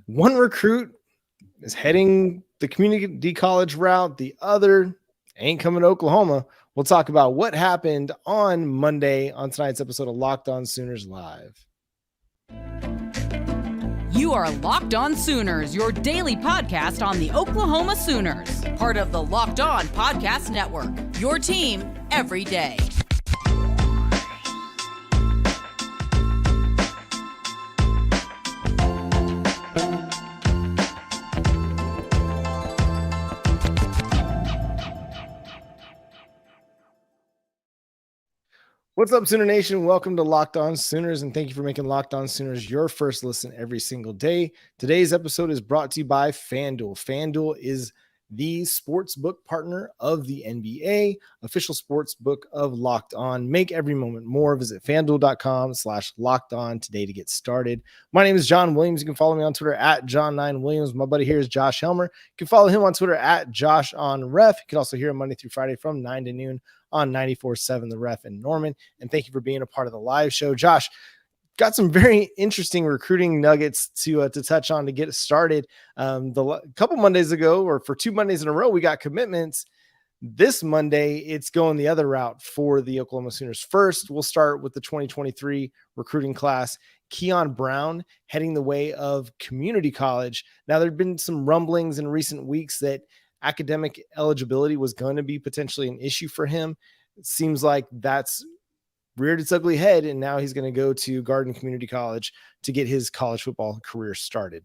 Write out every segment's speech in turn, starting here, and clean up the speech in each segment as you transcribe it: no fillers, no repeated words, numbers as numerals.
One recruit is heading the community college route. The other ain't coming to Oklahoma. We'll talk about what happened on Monday on tonight's episode of Locked On Sooners Live. You are Locked On Sooners, your daily podcast on the Oklahoma Sooners. Part of the Locked On Podcast Network, your team every day. What's up, Sooner Nation? Welcome to Locked On Sooners, and thank you for making Locked On Sooners your first listen every single day. Today's episode is brought to you by FanDuel. FanDuel is the sportsbook partner of the NBA, official sportsbook of Locked On. Make every moment more. Visit FanDuel.com/Locked On today to get started. My name is John Williams. You can follow me on Twitter at John9Williams. My buddy here is Josh Helmer. You can follow him on Twitter at JoshOnRef. You can also hear him Monday through Friday from 9 to noon on 94.7 The Ref in Norman. And thank you for being a part of the live show. Josh, got some very interesting recruiting nuggets to touch on to get it started. A couple Mondays ago, or for 2 Mondays in a row, we got commitments. This Monday, it's going the other route for the Oklahoma Sooners. First, we'll start with the 2023 recruiting class. Keyon Brown heading the way of community college. Now, there have been some rumblings in recent weeks that academic eligibility was going to be potentially an issue for him. It seems like that's reared its ugly head, and now he's going to go to Garden Community College to get his college football career started.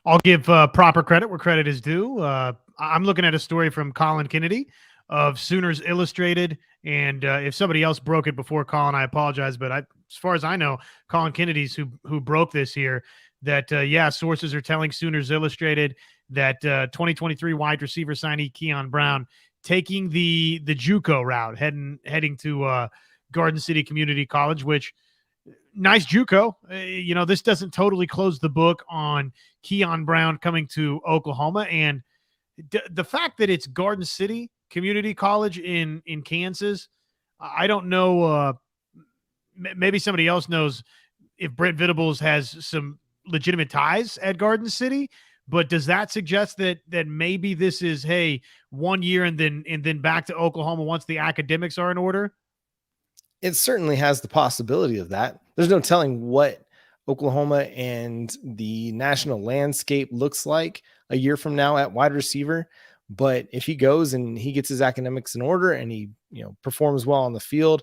I'll give proper credit where credit is due. I'm looking at a story from Colin Kennedy of Sooners Illustrated, and if somebody else broke it before Colin, I apologize, but as far as I know, Colin Kennedy's who broke this here, that, sources are telling Sooners Illustrated that 2023 wide receiver signee Keon Brown taking the Juco route, heading to Garden City Community College, which nice Juco. This doesn't totally close the book on Keon Brown coming to Oklahoma, and the fact that it's Garden City Community College in Kansas, I don't know. Maybe somebody else knows if Brent Venables has some legitimate ties at Garden City. But does that suggest that maybe this is, hey, 1 year and then back to Oklahoma once the academics are in order? It certainly has the possibility of that. There's no telling what Oklahoma and the national landscape looks like a year from now at wide receiver. But if he goes and he gets his academics in order and he performs well on the field,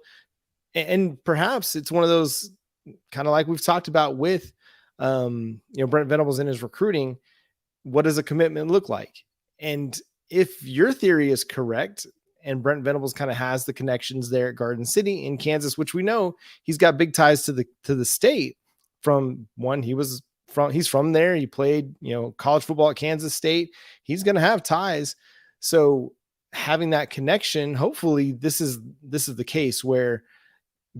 and perhaps it's one of those kind of like we've talked about with Brent Venables in his recruiting. What does a commitment look like? And if your theory is correct, and Brent Venables kind of has the connections there at Garden City in Kansas, which we know he's got big ties to the state. He's from there. He played, college football at Kansas State. He's going to have ties. So having that connection, hopefully this is the case where,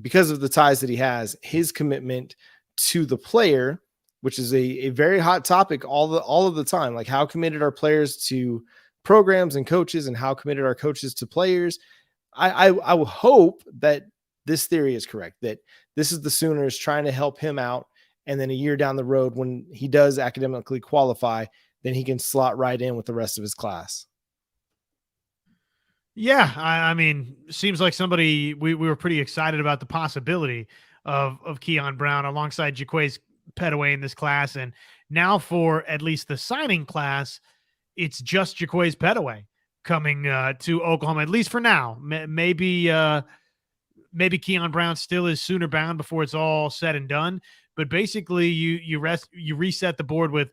because of the ties that he has, his commitment to the player, which is a very hot topic all of the time. Like, how committed are players to programs and coaches, and how committed are coaches to players? I will hope that this theory is correct, that this is the Sooners trying to help him out. And then a year down the road, when he does academically qualify, then he can slot right in with the rest of his class. Yeah. I mean, seems like we were pretty excited about the possibility of Keon Brown alongside Jaquays Petaway in this class. And now for at least the signing class, it's just Jaquays Petaway coming to Oklahoma, at least for now. Maybe Keon Brown still is Sooner bound before it's all said and done. But basically you reset the board with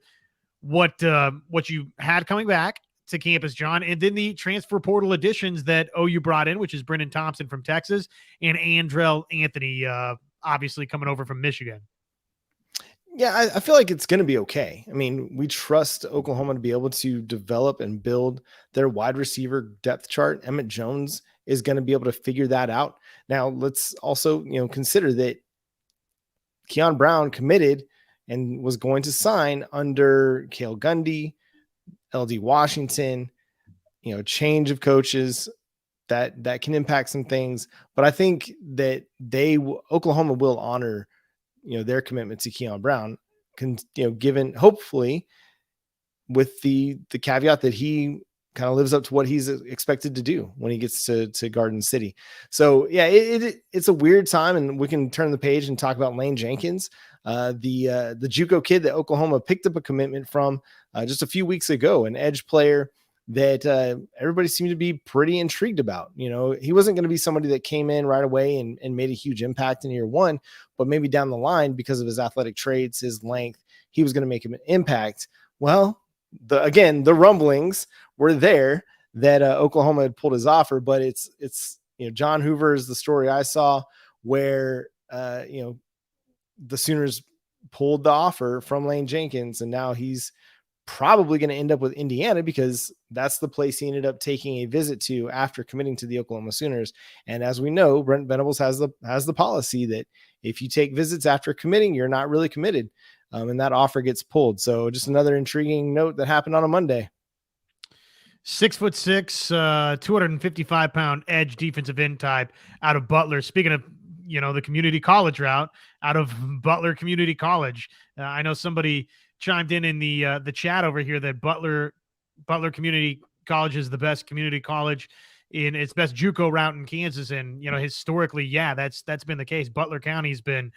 what you had coming back to campus, John, and then the transfer portal additions that OU brought in, which is Brennan Thompson from Texas and Andrell Anthony, obviously coming over from Michigan. Yeah, I feel like it's going to be okay. I mean, we trust Oklahoma to be able to develop and build their wide receiver depth chart. Emmett Jones is going to be able to figure that out. Now, let's also, consider that Keon Brown committed and was going to sign under Cale Gundy, LD Washington, change of coaches that can impact some things. But I think that Oklahoma will honor their commitment to Keon Brown. given hopefully with the caveat that he kind of lives up to what he's expected to do when he gets to Garden City. So yeah, it's a weird time, and we can turn the page and talk about Laine Jenkins, the Juco kid that Oklahoma picked up a commitment from just a few weeks ago, an edge player that everybody seemed to be pretty intrigued about. He wasn't going to be somebody that came in right away and made a huge impact in year one, but maybe down the line, because of his athletic traits, his length, he was going to make him an impact. Well, the rumblings were there that Oklahoma had pulled his offer, but it's John Hoover is the story I saw where the Sooners pulled the offer from Laine Jenkins, and now he's probably going to end up with Indiana because that's the place he ended up taking a visit to after committing to the Oklahoma Sooners. And as we know, Brent Venables has the policy that if you take visits after committing, you're not really committed. And that offer gets pulled. So just another intriguing note that happened on a Monday. 6'6", 255-pound edge defensive end type out of Butler. Speaking of, the community college route, out of Butler Community College. I know somebody chimed in the chat over here that Butler Community College is the best community college in its best JUCO route in Kansas. And, historically, yeah, that's been the case. Butler County's been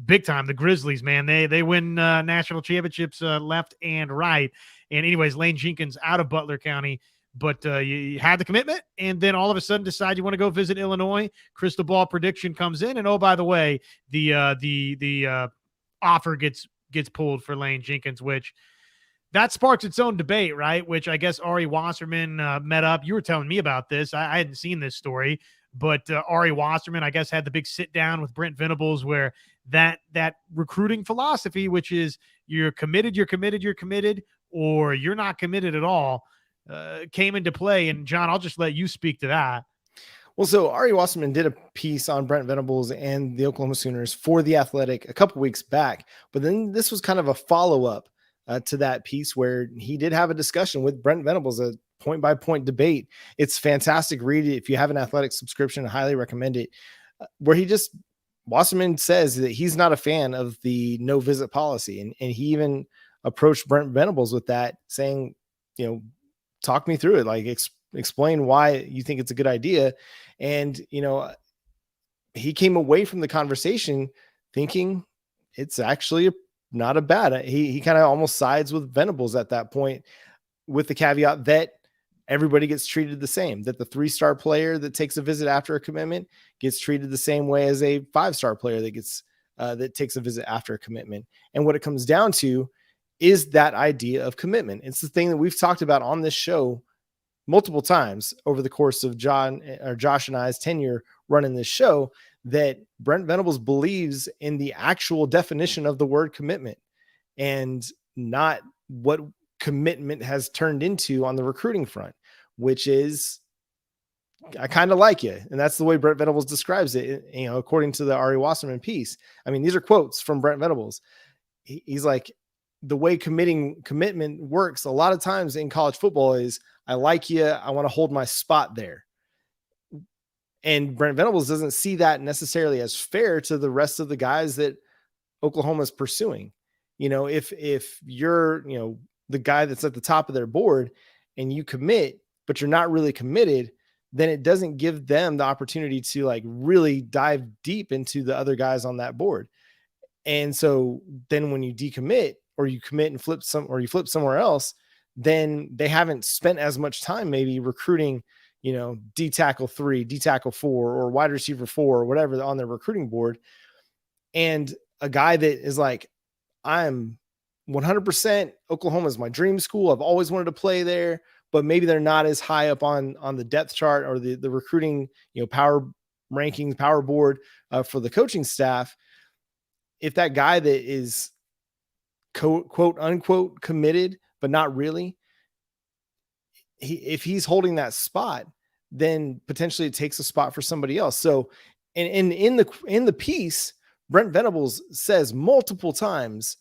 big time. The Grizzlies, man, they win national championships left and right. And anyways, Laine Jenkins out of Butler County, but you had the commitment, and then all of a sudden decide you want to go visit Illinois. Crystal ball prediction comes in, and oh, by the way, the offer gets pulled for Laine Jenkins, which that sparks its own debate, right? Which I guess Ari Wasserman met up. You were telling me about this. I hadn't seen this story. But Ari Wasserman, I guess, had the big sit down with Brent Venables where that recruiting philosophy, which is you're committed, or you're not committed at all, came into play. And John, I'll just let you speak to that. Well, so Ari Wasserman did a piece on Brent Venables and the Oklahoma Sooners for The Athletic a couple weeks back, but then this was kind of a follow-up to that piece where he did have a discussion with Brent Venables, a point-by-point debate. It's fantastic. Read it. If you have an Athletic subscription, I highly recommend it, where Wasserman says that he's not a fan of the no visit policy. And he even approached Brent Venables with that, saying, talk me through it. Like, explain why you think it's a good idea. And, he came away from the conversation thinking it's actually not a bad. He kind of almost sides with Venables at that point, with the caveat that everybody gets treated the same, that the 3-star player that takes a visit after a commitment gets treated the same way as a 5-star player that takes a visit after a commitment. And what it comes down to is that idea of commitment. It's the thing that we've talked about on this show multiple times over the course of Josh and I's tenure running this show, that Brent Venables believes in the actual definition of the word commitment and not what commitment has turned into on the recruiting front, which is, I kind of like you. And that's the way Brent Venables describes it, according to the Ari Wasserman piece. I mean, these are quotes from Brent Venables. He's like, the way commitment works a lot of times in college football is, I like you, I want to hold my spot there. And Brent Venables doesn't see that necessarily as fair to the rest of the guys that Oklahoma is pursuing. If you're, the guy that's at the top of their board and you commit, but you're not really committed, then it doesn't give them the opportunity to like really dive deep into the other guys on that board. And so then when you decommit, or you commit and flip somewhere else, then they haven't spent as much time maybe recruiting, D tackle 3, D tackle 4, or wide receiver 4, or whatever on their recruiting board. And a guy that is like, I'm 100% Oklahoma is my dream school. I've always wanted to play there, but maybe they're not as high up on the depth chart or the recruiting, power rankings, power board for the coaching staff. If that guy that is quote unquote committed, but not really, if he's holding that spot, then potentially it takes a spot for somebody else. So, and in the piece, Brent Venables says multiple times,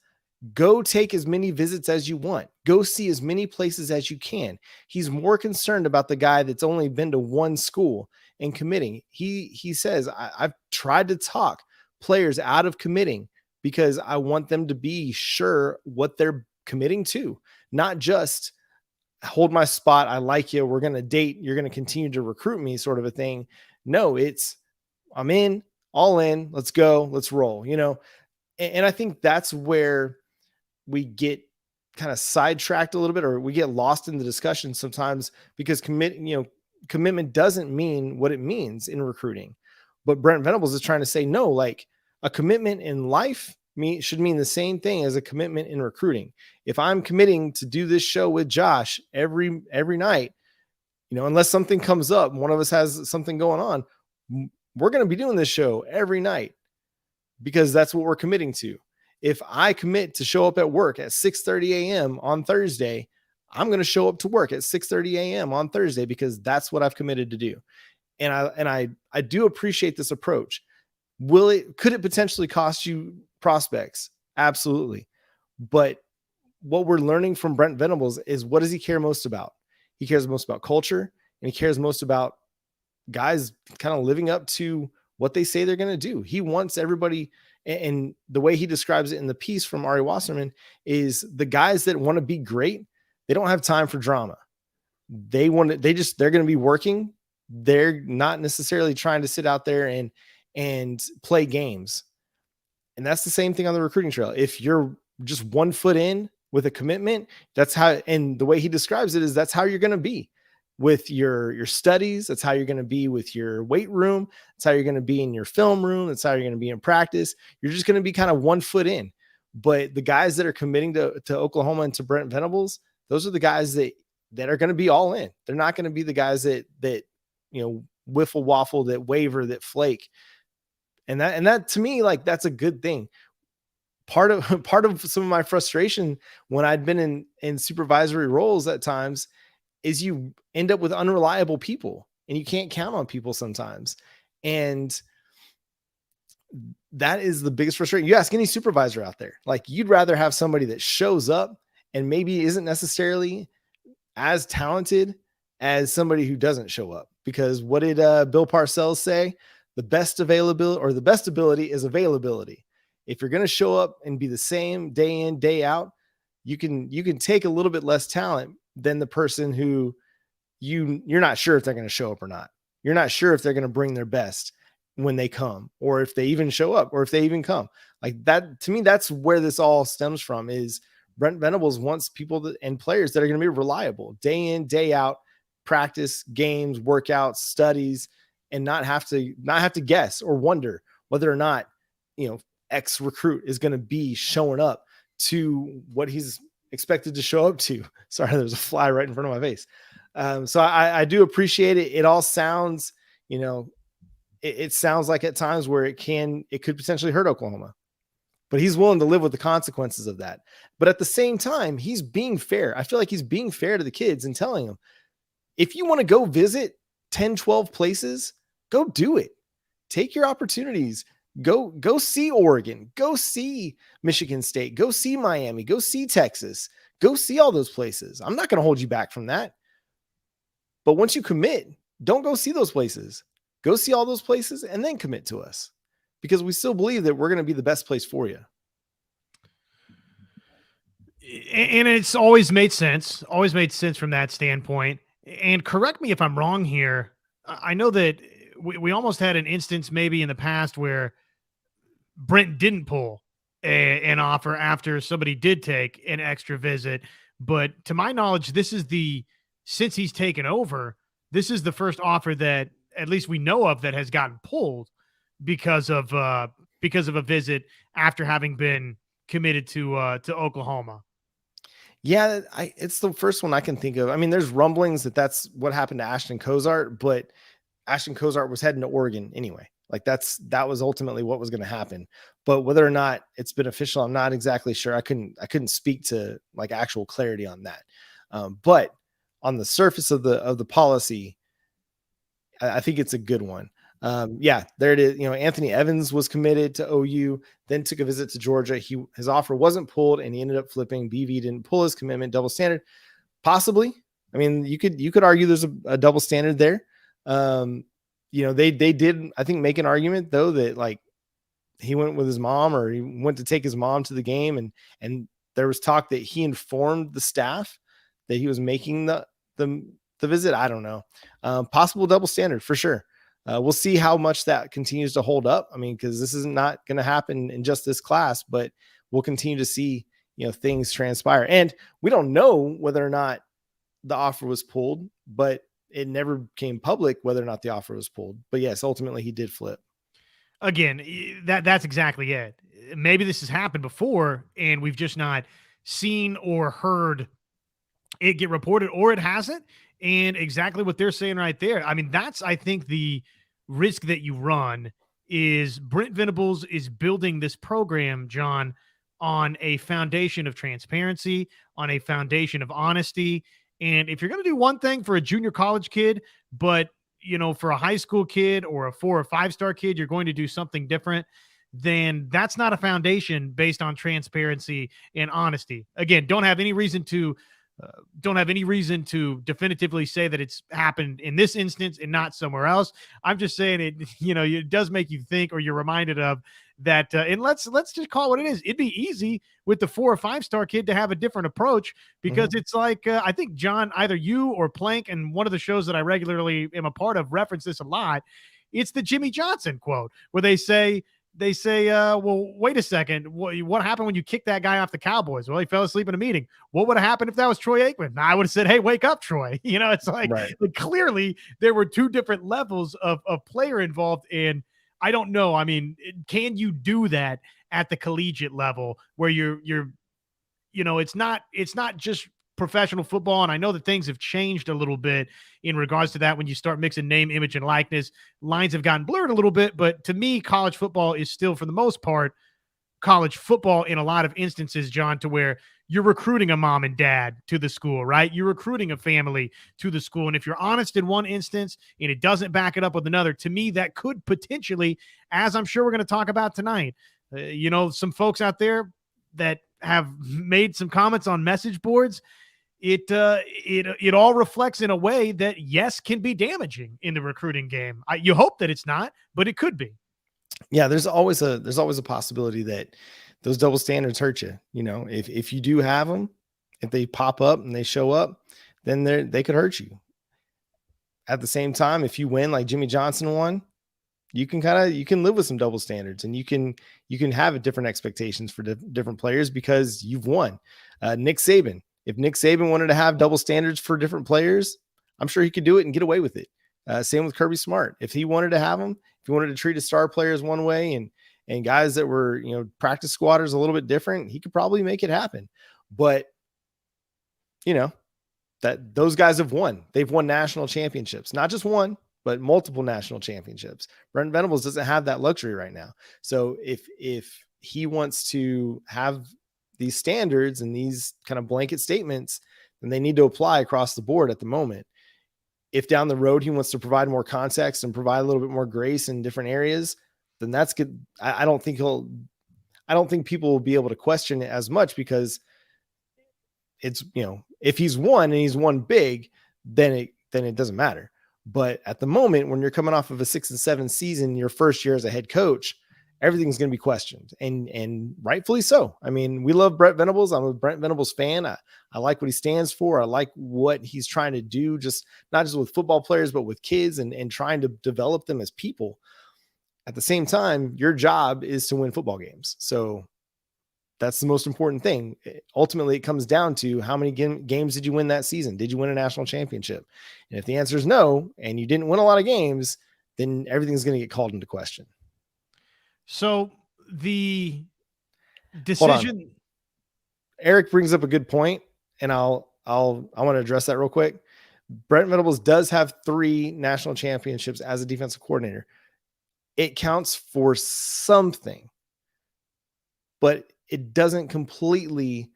go take as many visits as you want. Go see as many places as you can. He's more concerned about the guy that's only been to one school and committing. He says, I've tried to talk players out of committing, because I want them to be sure what they're committing to, not just hold my spot. I like you. We're going to date. You're going to continue to recruit me, sort of a thing. No, it's I'm in, all in. Let's go. Let's roll, And I think that's where we get kind of sidetracked a little bit, or we get lost in the discussion sometimes, because commitment doesn't mean what it means in recruiting. But Brent Venables is trying to say, no, like a commitment in life should mean the same thing as a commitment in recruiting. If I'm committing to do this show with Josh every night, unless something comes up, one of us has something going on, we're going to be doing this show every night because that's what we're committing to. If I commit to show up at work at 6:30 a.m. on Thursday, I'm going to show up to work at 6:30 a.m. on Thursday because that's what I've committed to do. And I do appreciate this approach. Could it potentially cost you prospects? Absolutely. But what we're learning from Brent Venables is, what does he care most about? He cares most about culture, and he cares most about guys kind of living up to what they say they're going to do. He wants everybody, and the way he describes it in the piece from Ari Wasserman is the guys that want to be great, they don't have time for drama. They're going to be working. They're not necessarily trying to sit out there and play games. And that's the same thing on the recruiting trail. If you're just 1 foot in with a commitment, that's how, and the way he describes it is that's how you're going to be with your studies. That's how you're going to be with your weight room. That's how you're going to be in your film room. That's how you're going to be in practice. You're just going to be kind of 1 foot in. But the guys that are committing to Oklahoma and to Brent Venables, those are the guys that are going to be all in. They're not going to be the guys that wiffle waffle, that waver, that flake. And that to me, like, that's a good thing. Part of some of my frustration when I'd been in supervisory roles at times is you end up with unreliable people, and you can't count on people sometimes. And that is the biggest frustration. You ask any supervisor out there, like, you'd rather have somebody that shows up and maybe isn't necessarily as talented as somebody who doesn't show up. Because what did Bill Parcells say? The best availability, or the best ability, is availability. If you're going to show up and be the same day in, day out, you can take a little bit less talent than the person who you're not sure if they're going to show up or not. You're not sure if they're going to bring their best when they come, or if they even show up, or if they even come. Like that, to me, that's where this all stems from. Is Brent Venables wants people and players that are going to be reliable day in, day out, practice, games, workouts, studies, and not have to guess or wonder whether or not, X recruit is going to be showing up to what he's expected to show up to. Sorry, there's a fly right in front of my face. So I do appreciate it. It all sounds, it sounds like at times where it could potentially hurt Oklahoma, but he's willing to live with the consequences of that. But at the same time, he's being fair. I feel like he's being fair to the kids and telling them, if you want to go visit 10, 12 places, go do it. Take your opportunities. Go see Oregon, go see Michigan State, go see Miami, go see Texas, go see all those places. I'm not going to hold you back from that. But once you commit, don't go see those places. Go see all those places and then commit to us, because we still believe that we're going to be the best place for you. And it's always made sense from that standpoint. And correct me if I'm wrong here. I know that we almost had an instance maybe in the past where Brent didn't pull an offer after somebody did take an extra visit. But to my knowledge, since he's taken over, this is the first offer that at least we know of that has gotten pulled because of a visit after having been committed to Oklahoma. Yeah, it's the first one I can think of. I mean, there's rumblings that that's what happened to Ashton Cozart, but Ashton Cozart was heading to Oregon anyway. Like that was ultimately what was going to happen. But whether or not it's been official, I'm not exactly sure. I couldn't speak to like actual clarity on that. But on the surface of the policy, I think it's a good one. Yeah, there it is. Anthony Evans was committed to OU, then took a visit to Georgia. His offer wasn't pulled, and he ended up flipping. BV didn't pull his commitment. Double standard, possibly. I mean, you could argue there's a double standard there. They did, I think, make an argument though that like he went with his mom, or he went to take his mom to the game, and there was talk that he informed the staff that he was making the visit. I don't know. Possible double standard for sure. We'll see how much that continues to hold up. I mean, because this is not going to happen in just this class, but we'll continue to see, things transpire. And we don't know whether or not the offer was pulled, but it never came public whether or not the offer was pulled. But yes, ultimately he did flip. Again, that's exactly it. Maybe this has happened before and we've just not seen or heard it get reported, or it hasn't. And exactly what they're saying right there. I mean, that's, I think, the risk that you run is Brent Venables is building this program, John, on a foundation of transparency, on a foundation of honesty. And if you're going to do one thing for a junior college kid, but for a high school kid or a 4 or 5 star kid, you're going to do something different, then that's not a foundation based on transparency and honesty. Again, don't have any reason to definitively say that it's happened in this instance and not somewhere else. I'm just saying it, it does make you think, or you're reminded of that. And let's just call it what it is. It'd be easy with the 4 or 5 star kid to have a different approach, because it's like, I think, John, either you or Plank, and one of the shows that I regularly am a part of, reference this a lot. It's the Jimmy Johnson quote where they say, well, wait a second. What happened when you kicked that guy off the Cowboys? Well, he fell asleep in a meeting. What would have happened if that was Troy Aikman? I would have said, hey, wake up, Troy. It's like, right. Clearly there were 2 different levels of player involved. And I don't know. I mean, can you do that at the collegiate level where it's not just professional football? And I know that things have changed a little bit in regards to that. When you start mixing name, image, and likeness, lines have gotten blurred a little bit. But to me, college football is still, for the most part, college football in a lot of instances, John, to where you're recruiting a mom and dad to the school, right? You're recruiting a family to the school. And if you're honest in one instance and it doesn't back it up with another, to me, that could potentially, as I'm sure we're going to talk about tonight, some folks out there that have made some comments on message boards, it all reflects in a way that, yes, can be damaging in the recruiting game. You hope that it's not, but it could be. Yeah, there's always a possibility that those double standards hurt you. If you do have them, if they pop up and they show up, then they could hurt you. At the same time, if you win like Jimmy Johnson won, you can live with some double standards, and you can have different expectations for different players because you've won. Nick Saban. If Nick Saban wanted to have double standards for different players, I'm sure he could do it and get away with it. Same with Kirby Smart. If he wanted to have them, if he wanted to treat his star players one way and guys that were, practice squatters a little bit different, he could probably make it happen. But, that those guys have won. They've won national championships, not just one, but multiple national championships. Brent Venables doesn't have that luxury right now. So if he wants to have these standards and these kind of blanket statements, then they need to apply across the board at the moment. If down the road he wants to provide more context and provide a little bit more grace in different areas, then that's good. I don't think people will be able to question it as much, because it's, if he's won and he's won big, then it doesn't matter. But at the moment, when you're coming off of a 6 and 7 season, your first year as a head coach, everything's going to be questioned, and rightfully so. I mean, we love Brent Venables. I'm a Brent Venables fan. I like what he stands for. I like what he's trying to do, just not just with football players, but with kids and trying to develop them as people. At the same time, your job is to win football games. So that's the most important thing. Ultimately, it comes down to how many games did you win that season? Did you win a national championship? And if the answer is no, and you didn't win a lot of games, then everything's going to get called into question. So the decision, Eric brings up a good point, and I want to address that real quick. Brent Venables does have 3 national championships as a defensive coordinator. It counts for something, but it doesn't completely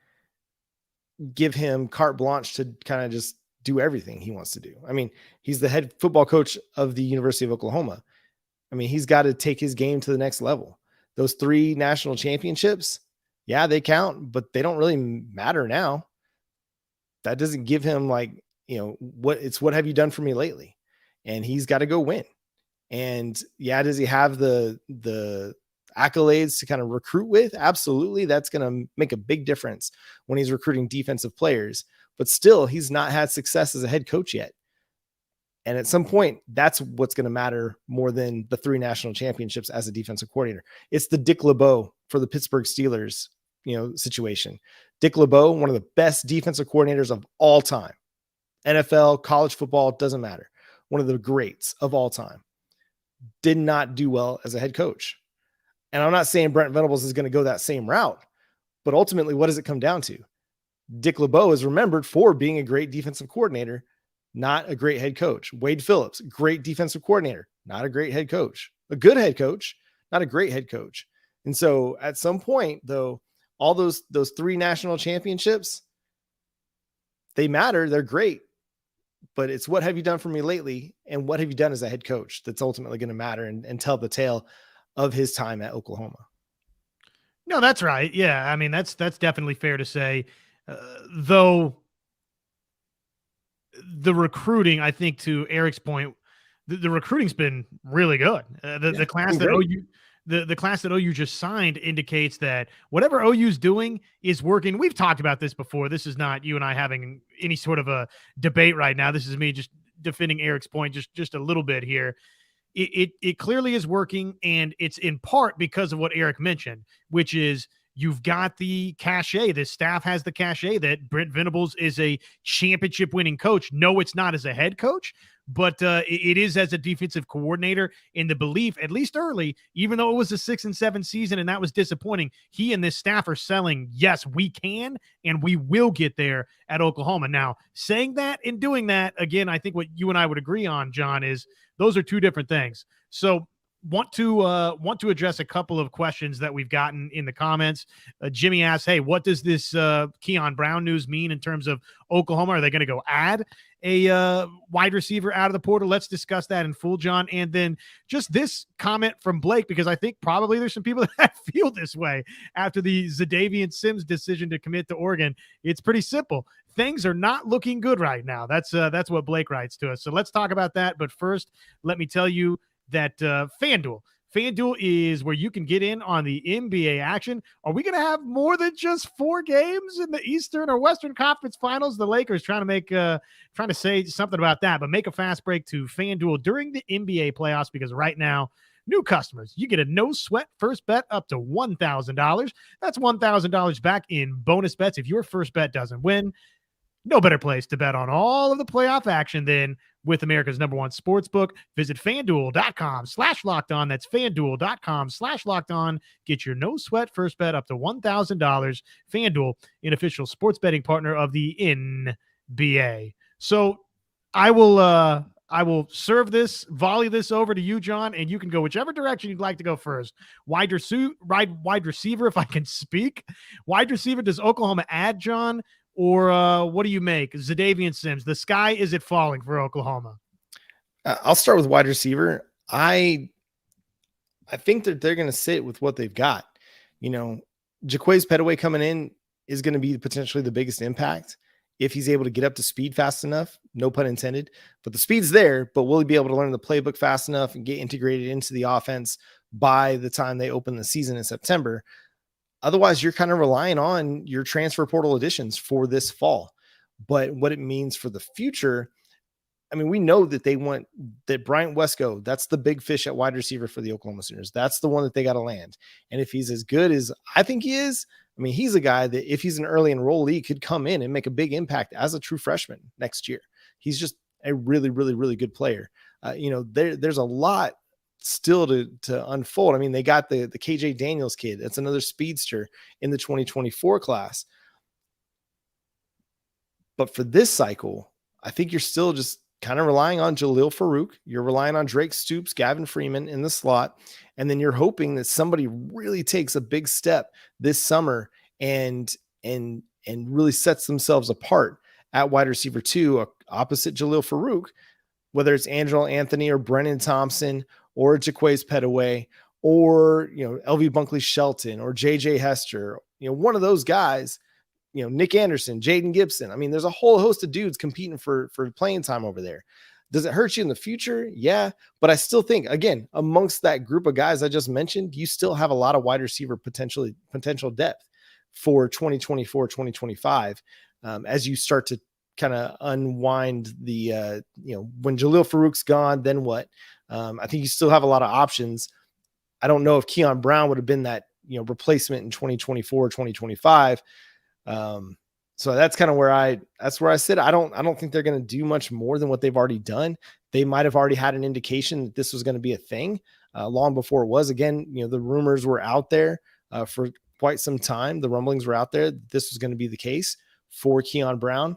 give him carte blanche to kind of just do everything he wants to do. I mean, he's the head football coach of the University of Oklahoma. I mean, he's got to take his game to the next level. Those 3 national championships, yeah, they count, but they don't really matter now. That doesn't give him what have you done for me lately? And he's got to go win. And yeah, does he have the accolades to kind of recruit with, absolutely, that's going to make a big difference when he's recruiting defensive players. But still, he's not had success as a head coach yet. And at some point, that's what's going to matter more than the 3 national championships as a defensive coordinator. It's the Dick LeBeau for the Pittsburgh Steelers, situation. Dick LeBeau, one of the best defensive coordinators of all time. NFL, college football, doesn't matter. One of the greats of all time. Did not do well as a head coach. And I'm not saying Brent Venables is going to go that same route, but ultimately, what does it come down to? Dick LeBeau is remembered for being a great defensive coordinator, not a great head coach. Wade Phillips, great defensive coordinator, not a great head coach. A good head coach, not a great head coach. And so at some point, though, all those 3 national championships, they matter. They're great. But it's what have you done for me lately and what have you done as a head coach that's ultimately going to matter and tell the tale of his time at Oklahoma. No, that's right. Yeah, I mean, that's definitely fair to say. Though the recruiting, I think, to Eric's point, the recruiting's been really good. The class that OU, the class that OU just signed indicates that whatever OU's doing is working. We've talked about this before. This is not you and I having any sort of a debate right now. This is me just defending Eric's point just a little bit here. It clearly is working, and it's in part because of what Eric mentioned, which is you've got the cachet. This staff has the cachet that Brent Venables is a championship-winning coach. No, it's not as a head coach, but it is as a defensive coordinator, in the belief, at least early, even though it was a 6-7 season and that was disappointing, he and this staff are selling, yes, we can and we will get there at Oklahoma. Now, saying that and doing that, again, I think what you and I would agree on, John, is those are two different things. So want to address a couple of questions that we've gotten in the comments. Jimmy asks, hey, what does this Keyon Brown news mean in terms of Oklahoma? Are they going to go add a wide receiver out of the portal? Let's discuss that in full, John. And then just this comment from Blake, because I think probably there's some people that feel this way after the Za'Davian Sims decision to commit to Oregon. It's pretty simple. Things are not looking good right now. That's what Blake writes to us. So let's talk about that. But first, let me tell you that FanDuel is where you can get in on the NBA action. Are we going to have more than just 4 games in the Eastern or Western Conference Finals? The Lakers trying to say something about that, but make a fast break to FanDuel during the NBA playoffs, because right now, new customers, you get a no-sweat first bet up to $1,000. That's $1,000 back in bonus bets if your first bet doesn't win. No better place to bet on all of the playoff action than with America's #1 sportsbook. Visit FanDuel.com/lockedon. That's FanDuel.com/lockedon. Get your no sweat first bet up to $1,000. FanDuel, an official sports betting partner of the NBA. So I will serve this, volley this over to you, John, and you can go whichever direction you'd like to go first. Wide receiver, if I can speak. Wide receiver, does Oklahoma add, John? Or what do you make? Za'Davian Sims, the sky is it falling for Oklahoma? I'll start with wide receiver. I think that they're going to sit with what they've got. Jaquays Petaway coming in is going to be potentially the biggest impact if he's able to get up to speed fast enough, no pun intended, but the speed's there, but will he be able to learn the playbook fast enough and get integrated into the offense by the time they open the season in September? Otherwise, you're kind of relying on your transfer portal additions for this fall. But what it means for the future, I mean, we know that they want that Bryant Wesco, that's the big fish at wide receiver for the Oklahoma Sooners. That's the one that they got to land. And if he's as good as I think he is, I mean, he's a guy that if he's an early enrollee could come in and make a big impact as a true freshman next year. He's just a really, really, really good player. There's a lot still to unfold. I mean, they got the KJ Daniels kid. That's another speedster in the 2024 class. But for this cycle, I think you're still just kind of relying on Jalil Farouk. You're relying on Drake Stoops, Gavin Freeman in the slot. And then you're hoping that somebody really takes a big step this summer and really sets themselves apart at wide receiver 2, opposite Jalil Farouk, whether it's Angelo Anthony or Brennan Thompson or Jaquays Petaway, or, LV Bunkley Shelton or JJ Hester, one of those guys, Nick Anderson, Jaden Gibson. I mean, there's a whole host of dudes competing for playing time over there. Does it hurt you in the future? Yeah. But I still think, again, amongst that group of guys I just mentioned, you still have a lot of wide receiver potential depth for 2024, 2025, as you start to kind of unwind the, when Jalil Farouk's gone, then what? I think you still have a lot of options. I don't know if Keon Brown would have been that, replacement in 2024, 2025. So that's kind of where I sit. I don't think they're going to do much more than what they've already done. They might've already had an indication that this was going to be a thing long before it was. Again, the rumors were out there for quite some time. The rumblings were out there. This was going to be the case for Keon Brown.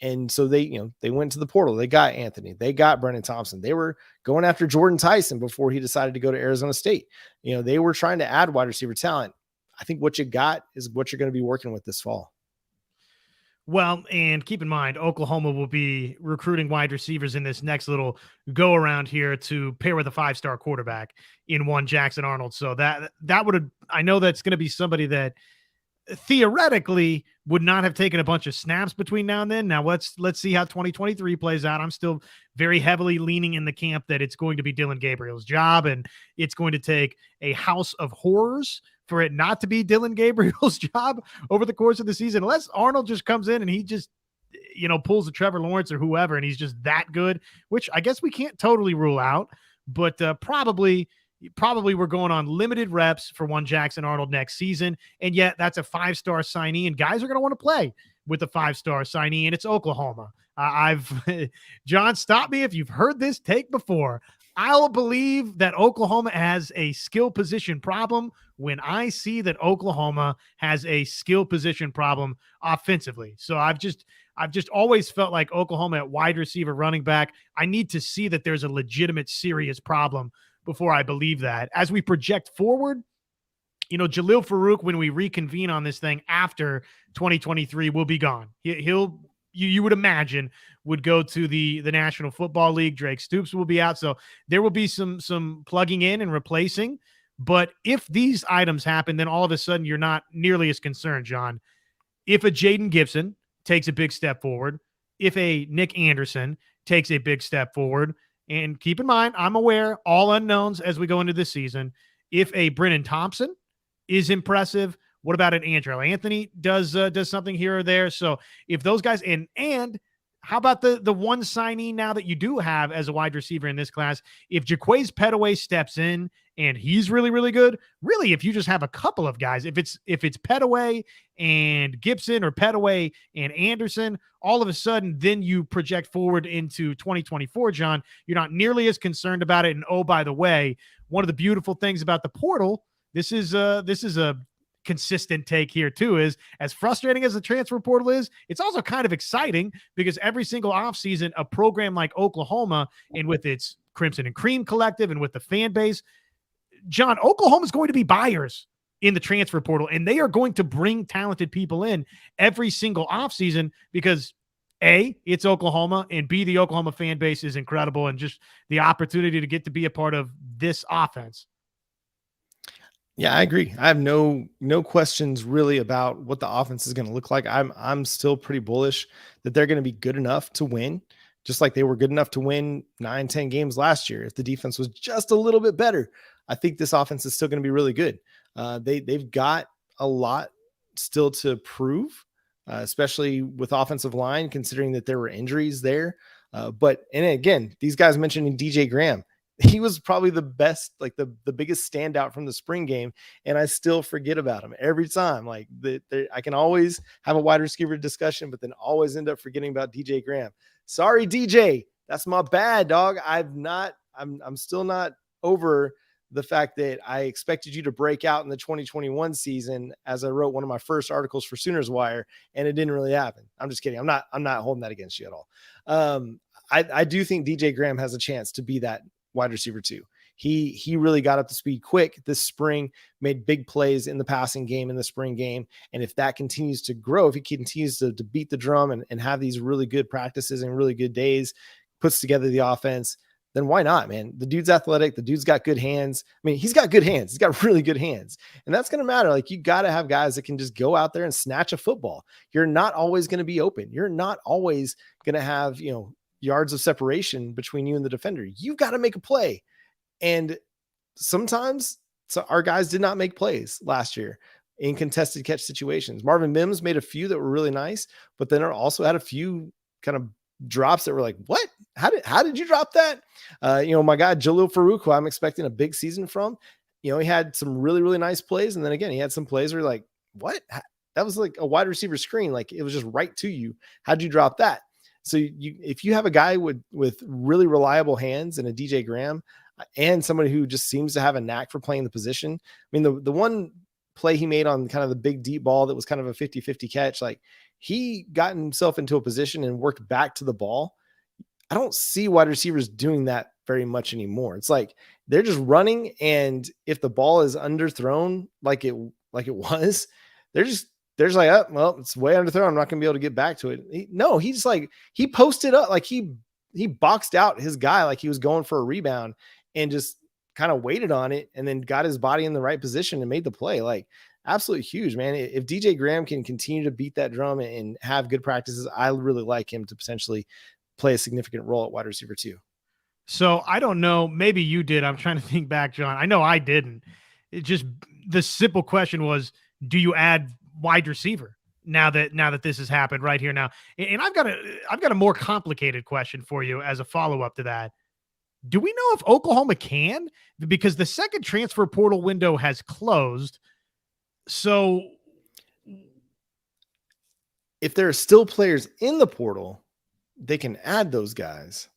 And so they went to the portal. They got Anthony. They got Brennan Thompson. They were going after Jordan Tyson before he decided to go to Arizona State. They were trying to add wide receiver talent. I think what you got is what you're going to be working with this fall. Well, and keep in mind, Oklahoma will be recruiting wide receivers in this next little go around here to pair with a 5-star quarterback in one Jackson Arnold. So that would, I know that's going to be somebody that theoretically would not have taken a bunch of snaps between now and then. Now let's see how 2023 plays out. I'm still very heavily leaning in the camp that it's going to be Dylan Gabriel's job, and it's going to take a house of horrors for it not to be Dylan Gabriel's job over the course of the season, unless Arnold just comes in and he just, pulls a Trevor Lawrence or whoever, and he's just that good, which I guess we can't totally rule out, but probably we're going on limited reps for one Jackson Arnold next season. And yet that's a 5-star signee, and guys are going to want to play with a 5-star signee, and it's Oklahoma. John, stop me if you've heard this take before. I'll believe that Oklahoma has a skill position problem when I see that Oklahoma has a skill position problem offensively. So I've just always felt like Oklahoma at wide receiver, running back, I need to see that there's a legitimate, serious problem before I believe that. As we project forward, Jalil Farouk, when we reconvene on this thing after 2023, will be gone. You would imagine, would go to the National Football League. Drake Stoops will be out. So there will be some plugging in and replacing. But if these items happen, then all of a sudden you're not nearly as concerned, John. If a Jaden Gibson takes a big step forward, if a Nick Anderson takes a big step forward, and keep in mind, I'm aware, all unknowns as we go into this season. If a Brennan Thompson is impressive, what about an Andrew Anthony does something here or there? So if those guys, and how about the one signee now that you do have as a wide receiver in this class? If Jaquays Pettaway steps in and he's really, really good, really, if you just have a couple of guys, if it's Pettaway and Gibson or Pettaway and Anderson, all of a sudden, then you project forward into 2024, John, you're not nearly as concerned about it. And oh, by the way, one of the beautiful things about the portal, this is a consistent take here too, is as frustrating as the transfer portal is, it's also kind of exciting because every single offseason, a program like Oklahoma, and with its Crimson and Cream collective and with the fan base, John, Oklahoma is going to be buyers in the transfer portal, and they are going to bring talented people in every single offseason because A, it's Oklahoma, and B, the Oklahoma fan base is incredible, and just the opportunity to get to be a part of this offense. Yeah, I agree. I have no questions really about what the offense is going to look like. I'm still pretty bullish that they're going to be good enough to win, just like they were good enough to win 9-10 games last year. If the defense was just a little bit better, I think this offense is still going to be really good. They've got a lot still to prove, especially with offensive line, considering that there were injuries there. And again, these guys mentioning DJ Graham, he was probably the best, like the biggest standout from the spring game. And I still forget about him every time. Like I can always have a wide receiver discussion, but then always end up forgetting about DJ Graham. Sorry, DJ. That's my bad, dog. I'm still not over the fact that I expected you to break out in the 2021 season, as I wrote one of my first articles for Sooners Wire, and it didn't really happen. I'm just kidding. I'm not holding that against you at all. I do think DJ Graham has a chance to be that wide receiver too. He really got up to speed quick this spring, made big plays in the passing game in the spring game. And if that continues to grow, if he continues to beat the drum and have these really good practices and really good days, puts together the offense, then why not, man? The dude's athletic. The dude's got good hands. I mean, he's got good hands. He's got really good hands. And that's going to matter. Like, you got to have guys that can just go out there and snatch a football. You're not always going to be open. You're not always going to have, yards of separation between you and the defender. You've got to make a play. And sometimes our guys did not make plays last year in contested catch situations. Marvin Mims made a few that were really nice, but then also had a few kind of drops that were like, what? How did you drop that? My guy Jalil Farouk, who I'm expecting a big season from, he had some really, really nice plays. And then again, he had some plays where like, what? That was like a wide receiver screen. Like it was just right to you. How'd you drop that? So if you have a guy with really reliable hands and a DJ Graham and somebody who just seems to have a knack for playing the position. I mean, the one play he made on kind of the big deep ball that was kind of a 50-50 catch, like he got himself into a position and worked back to the ball. I don't see wide receivers doing that very much anymore. It's like they're just running, and if the ball is underthrown like it was, they're just like, oh, well, it's way underthrown. I'm not going to be able to get back to it. He posted up, like he boxed out his guy like he was going for a rebound and just kind of waited on it and then got his body in the right position and made the play. Like absolutely huge, man. If DJ Graham can continue to beat that drum and have good practices, I really like him to potentially play a significant role at wide receiver too. So I don't know. Maybe you did. I'm trying to think back, John. I know I didn't. It just, the simple question was, do you add wide receiver now that this has happened right here now? And I've got a more complicated question for you as a follow-up to that. Do we know if Oklahoma can? Because the second transfer portal window has closed. So if there are still players in the portal, they can add those guys,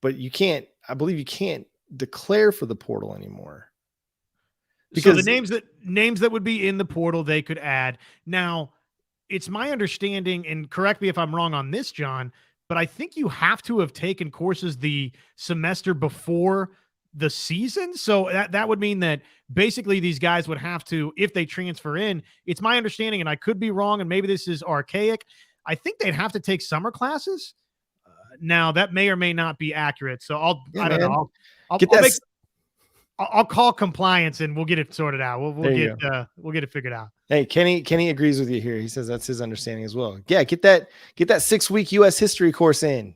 but I believe you can't declare for the portal anymore. Because so the names that would be in the portal, they could add. Now, it's my understanding, and correct me if I'm wrong on this, John, but I think you have to have taken courses the semester before the season. So that would mean that basically these guys would have to, if they transfer in, it's my understanding, and I could be wrong, and maybe this is archaic, I think they'd have to take summer classes. Now, that may or may not be accurate. So I don't know. I'll call compliance and we'll get it sorted out. We'll get it figured out. Hey, Kenny agrees with you here. He says that's his understanding as well. Yeah, get that 6-week U.S. history course in.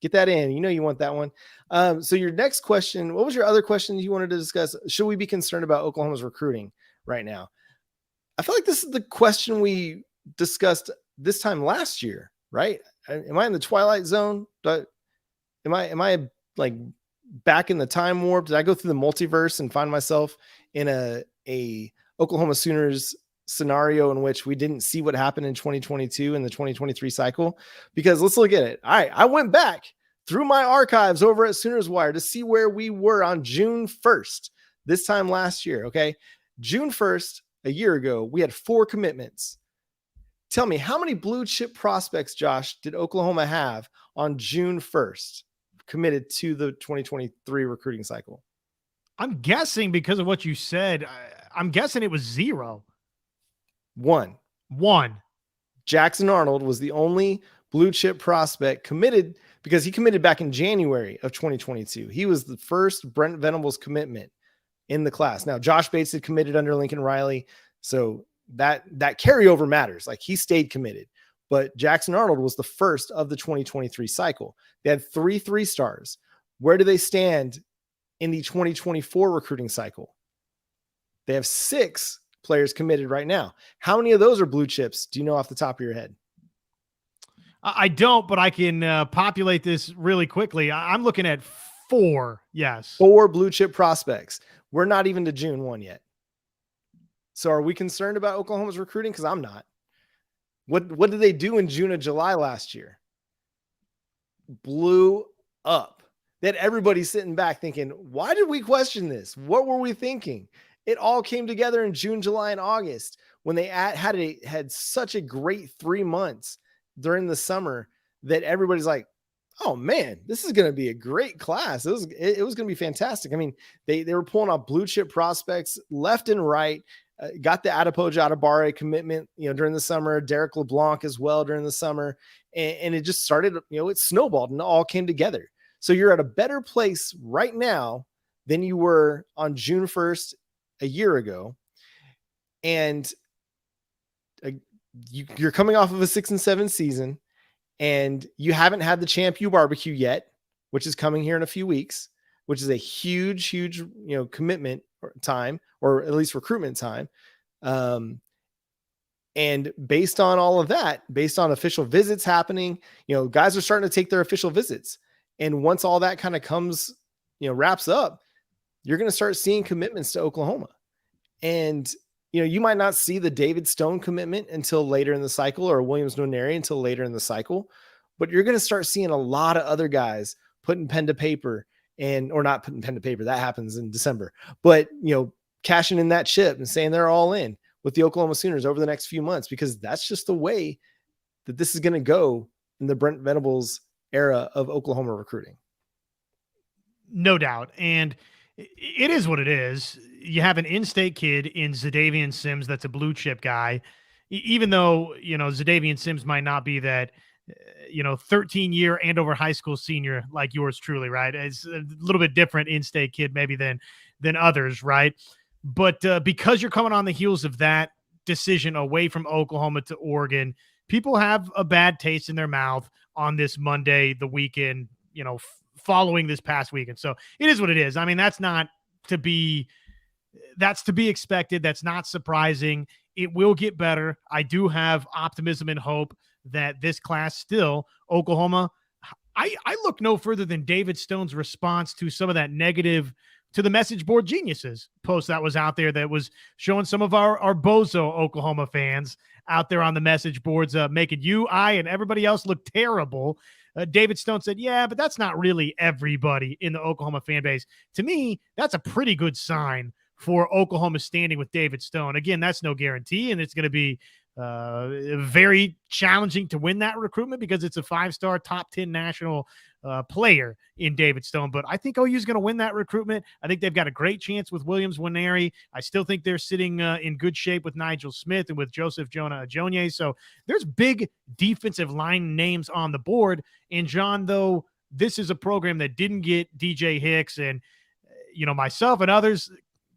Get that in. You want that one. So your next question, what was your other question you wanted to discuss? Should we be concerned about Oklahoma's recruiting right now? I feel like this is the question we discussed this time last year, right? Am I in the twilight zone? Am I like back in the time warp? Did I go through the multiverse and find myself in a Oklahoma Sooners scenario in which we didn't see what happened in 2022 and the 2023 cycle? Because let's look at it. All right. I went back through my archives over at Sooners Wire to see where we were on June 1st, this time last year. Okay. June 1st, a year ago, we had 4 commitments. Tell me, how many blue chip prospects, Josh, did Oklahoma have on June 1st? Committed to the 2023 recruiting cycle? I'm guessing, because of what you said, I'm guessing it was 0. 1. Jackson Arnold was the only blue chip prospect committed, because he committed back in January of 2022. He was the first Brent Venables commitment in the class. Now, Josh Bates had committed under Lincoln Riley, so that carryover matters. Like, he stayed committed. But Jackson Arnold was the first of the 2023 cycle. They had 3 3-stars. Where do they stand in the 2024 recruiting cycle? They have 6 players committed right now. How many of those are blue chips? Do you know off the top of your head? I don't, but I can populate this really quickly. I'm looking at 4. Yes. 4 blue chip prospects. We're not even to June 1 yet. So are we concerned about Oklahoma's recruiting? Because I'm not. What did they do in June and July last year? Blew up. They had everybody sitting back thinking, why did we question this? What were we thinking? It all came together in June, July, and August when they had such a great 3 months during the summer that everybody's like, oh man, this is going to be a great class. It was going to be fantastic. I mean, they were pulling off blue chip prospects left and right. Got the Adepoja Adebare commitment, during the summer, Derek LeBlanc as well during the summer. And it just started, it snowballed and it all came together. So you're at a better place right now than you were on June 1st, a year ago. And you're coming off of a 6-7 season, and you haven't had the Champ U barbecue yet, which is coming here in a few weeks, which is a huge, commitment time, or at least recruitment time. And based on all of that, based on official visits happening, guys are starting to take their official visits. And once all that kind of comes, wraps up, you're going to start seeing commitments to Oklahoma. And, you might not see the David Stone commitment until later in the cycle, or Williams Nwaneri until later in the cycle, but you're going to start seeing a lot of other guys putting pen to paper, or not putting pen to paper. That happens in December, but, cashing in that chip and saying they're all in with the Oklahoma Sooners over the next few months, because that's just the way that this is going to go in the Brent Venables era of Oklahoma recruiting. No doubt. And it is what it is. You have an in-state kid in Zadavian Sims that's a blue chip guy, even though, Zadavian Sims might not be that, 13-year Andover high school senior like yours truly, right? It's a little bit different in-state kid maybe than others, right? But because you're coming on the heels of that decision away from Oklahoma to Oregon, people have a bad taste in their mouth on this Monday, the weekend, following this past weekend. So it is what it is. I mean, that's to be expected. That's not surprising. It will get better. I do have optimism and hope that this class still, Oklahoma, I look no further than David Stone's response to some of that negative to the Message Board Geniuses post that was out there that was showing some of our bozo Oklahoma fans out there on the message boards, making you, I, and everybody else look terrible. David Stone said, yeah, but that's not really everybody in the Oklahoma fan base. To me, that's a pretty good sign for Oklahoma standing with David Stone. Again, that's no guarantee, and it's going to be very challenging to win that recruitment because it's a 5-star top 10 national player in David Stone. But I think OU is going to win that recruitment. I think they've got a great chance with Williams Nwaneri. I still think they're sitting in good shape with Nigel Smith and with Joseph Jonah Ajonye. So there's big defensive line names on the board. And John, though, this is a program that didn't get DJ Hicks and, myself and others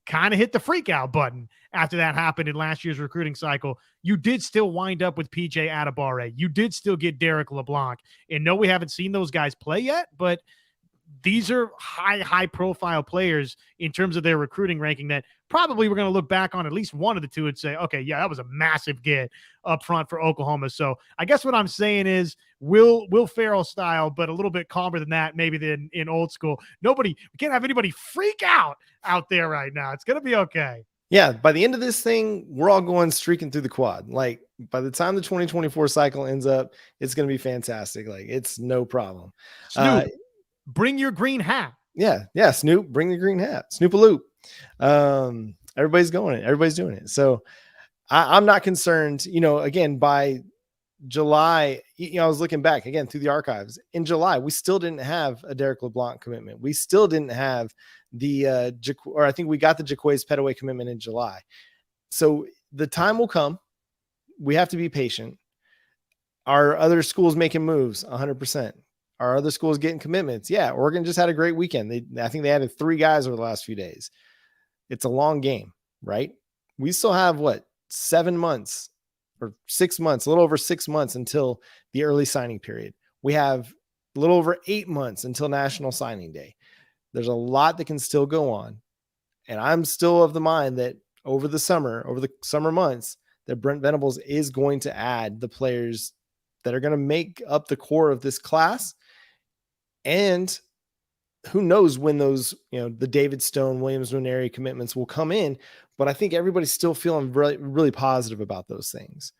kind of hit the freak out button after that happened in last year's recruiting cycle. You did still wind up with PJ Atabare. You did still get Derek LeBlanc. And no, we haven't seen those guys play yet, but these are high profile players in terms of their recruiting ranking that probably we're going to look back on at least one of the two and say, okay, yeah, that was a massive get up front for Oklahoma. So I guess what I'm saying is Will Ferrell style, but a little bit calmer than that, maybe than in old school. We can't have anybody freak out there right now. It's going to be okay. Yeah. By the end of this thing, we're all going streaking through the quad. Like by the time the 2024 cycle ends up, it's going to be fantastic. Like it's no problem. Snoop, bring your green hat. Yeah. Snoop, bring the green hat. Snoop-a-loop. Everybody's going it. Everybody's doing it. So I'm not concerned, again, by July, I was looking back again through the archives. In July, we still didn't have a Derek LeBlanc commitment. We still didn't have the, I think we got the Jaquays Petaway commitment in July. So the time will come. We have to be patient. Are other schools making moves? 100%. Are other schools getting commitments? Yeah. Oregon just had a great weekend. I think they added 3 guys over the last few days. It's a long game, right? We still have 7 months or 6 months, a little over 6 months until the early signing period. We have a little over 8 months until National Signing Day. There's a lot that can still go on. And I'm still of the mind that over the summer months, that Brent Venables is going to add the players that are going to make up the core of this class. And who knows when those, the David Stone, Williams Nwaneri commitments will come in, but I think everybody's still feeling really, really positive about those things.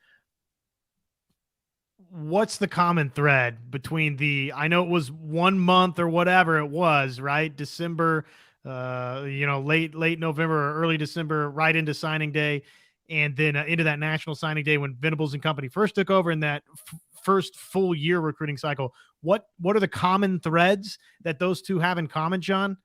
What's the common thread between I know it was 1 month or whatever it was, right? December, late November or early December, right into signing day. And then into that National Signing Day when Venables and company first took over in that first full year recruiting cycle. What are the common threads that those two have in common, John?